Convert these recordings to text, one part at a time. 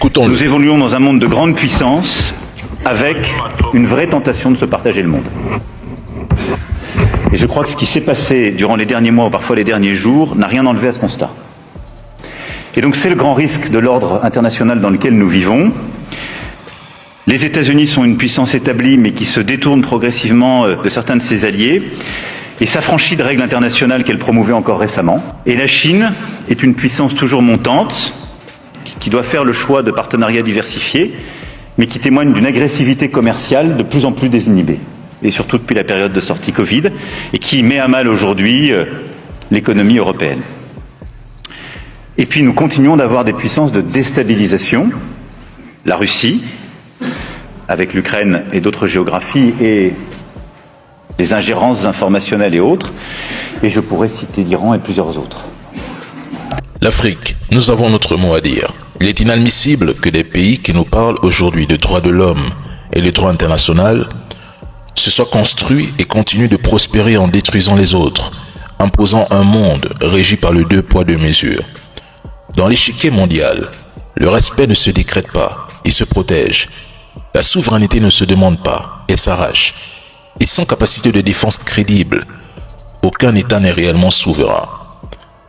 Écoutons-le. Nous évoluons dans un monde de grande puissance avec une vraie tentation de se partager le monde. Et je crois que ce qui s'est passé durant les derniers mois ou parfois les derniers jours n'a rien enlevé à ce constat. Et donc c'est le grand risque de l'ordre international dans lequel nous vivons. Les États-Unis sont une puissance établie mais qui se détourne progressivement de certains de ses alliés et s'affranchit de règles internationales qu'elle promouvait encore récemment. Et la Chine est une puissance toujours montante qui doit faire le choix de partenariats diversifiés mais qui témoigne d'une agressivité commerciale de plus en plus désinhibée, et surtout depuis la période de sortie Covid, et qui met à mal aujourd'hui l'économie européenne. Et puis nous continuons d'avoir des puissances de déstabilisation, la Russie, avec l'Ukraine et d'autres géographies, et les ingérences informationnelles et autres, et je pourrais citer l'Iran et plusieurs autres. L'Afrique, nous avons notre mot à dire. Il est inadmissible que des pays qui nous parlent aujourd'hui de droits de l'homme et le droit international se soient construits et continuent de prospérer en détruisant les autres, imposant un monde régi par le deux poids deux mesures. Dans l'échiquier mondial, le respect ne se décrète pas, il se protège. La souveraineté ne se demande pas, elle s'arrache. Et sans capacité de défense crédible, aucun État n'est réellement souverain.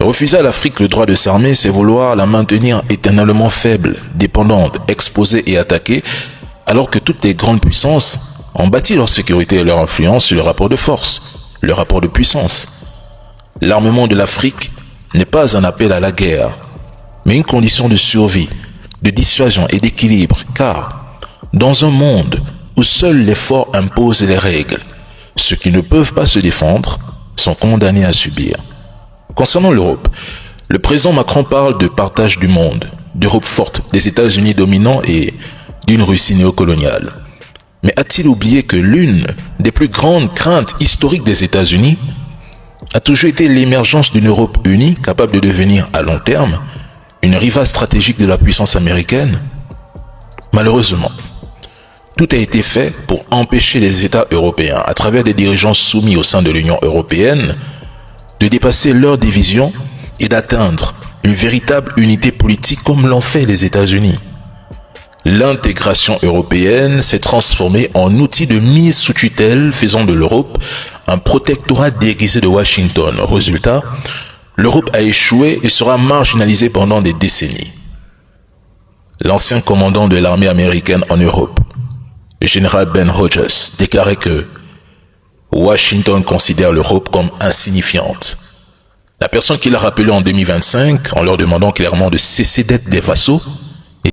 Refuser à l'Afrique le droit de s'armer, c'est vouloir la maintenir éternellement faible, dépendante, exposée et attaquée, alors que toutes les grandes puissances ont bâti leur sécurité et leur influence sur le rapport de force, le rapport de puissance. L'armement de l'Afrique n'est pas un appel à la guerre, mais une condition de survie, de dissuasion et d'équilibre, car dans un monde où seuls les forts imposent les règles, ceux qui ne peuvent pas se défendre sont condamnés à subir. Concernant l'Europe, le président Macron parle de partage du monde, d'Europe forte, des États-Unis dominants et d'une Russie néocoloniale. Mais a-t-il oublié que l'une des plus grandes craintes historiques des États-Unis a toujours été l'émergence d'une Europe unie capable de devenir à long terme une rivale stratégique de la puissance américaine? Malheureusement, tout a été fait pour empêcher les États européens, à travers des dirigeants soumis au sein de l'Union européenne, de dépasser leurs divisions et d'atteindre une véritable unité politique comme l'ont fait les États-Unis. L'intégration européenne s'est transformée en outil de mise sous tutelle, faisant de l'Europe un protectorat déguisé de Washington. Résultat, l'Europe a échoué et sera marginalisée pendant des décennies. L'ancien commandant de l'armée américaine en Europe, le général Ben Hodges, déclarait que Washington considère l'Europe comme insignifiante. La personne qui l'a rappelé en 2025, en leur demandant clairement de cesser d'être des vassaux,